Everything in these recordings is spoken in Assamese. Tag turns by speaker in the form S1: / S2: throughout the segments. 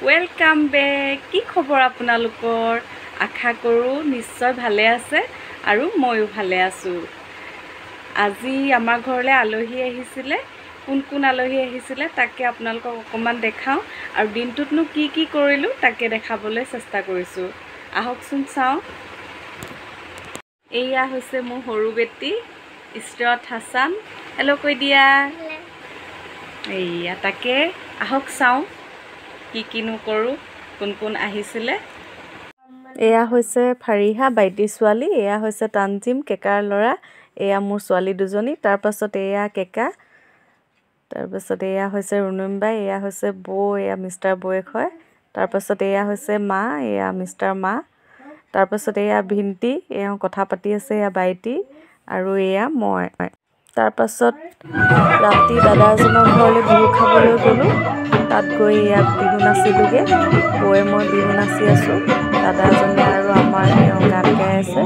S1: Welcome back. কি খবৰ আপোনালোকৰ? আশা কৰোঁ নিশ্চয় ভালে আছে আৰু ময়ো ভালে আছোঁ। আজি আমাৰ ঘৰলৈ আলহী আহিছিলে। কোন কোন আলহী আহিছিলে তাকে আপোনালোকক অকণমান দেখাওঁ আৰু দিনটোতনো কি কৰিলোঁ তাকে দেখাবলৈ চেষ্টা কৰিছোঁ। আহকচোন চাওঁ। এয়া হৈছে মোৰ সৰু বেটি ইছৰাত হাছান। হেল্ল' কৈ দিয়া। এইয়া তাকে আহক চাওঁ কিনো কৰোঁ, কোন কোন আহিছিলে। এয়া হৈছে ফাৰিহা বাইটিৰ ছোৱালী, এয়া হৈছে তানজিম কেকাৰ ল'ৰা, এয়া মোৰ ছোৱালী দুজনী। তাৰপাছত এয়া কেকা, তাৰপাছত এয়া হৈছে ৰুনুমবাই, এয়া হৈছে বৌ, এয়া মিষ্টাৰ বৌয়েক হয়। তাৰপাছত এয়া হৈছে মা, এয়া মিষ্টাৰ মা। তাৰপাছত এয়া ভিণ্টি, এয়া কথা পাতি আছে, এয়া বাইটি আৰু এয়া মই। তাৰপাছত ৰাতি দাদা এজনৰ ঘৰলৈ বিহু খাবলৈ গ'লোঁ। তাত গৈ ইয়াত বিহু নাচিলোঁগৈ। বৌয়ে মই বিহু নাচি আছোঁ, দাদা এজনে আৰু আমাৰ এওঁ গান গাই আছে।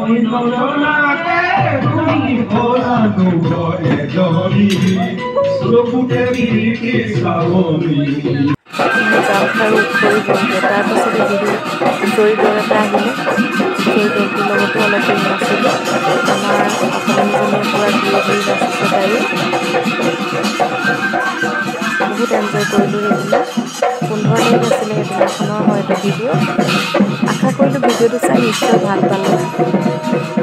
S1: জাল খাৰু উখৰি গ'লগৈ। তাৰপাছতে বিহু হুঁচৰি দল এটা আহিলে, হুঁচৰি দলটোৰ লগতো অলপ বিহু নাচিলোঁ। আমাৰ অসমীয়াজনীয়ে পূৰা ঘূৰি নাচিছে তাইও। বহুত এনজয় কৰিলোঁ সেইদিনা। 15 তাৰিখ আছিলে সেইদিনাখনৰ হয়তো ভিডিঅ'। আশা কৰিলোঁ ভিডিঅ'টো চাই নিশ্চয় ভাল পালে।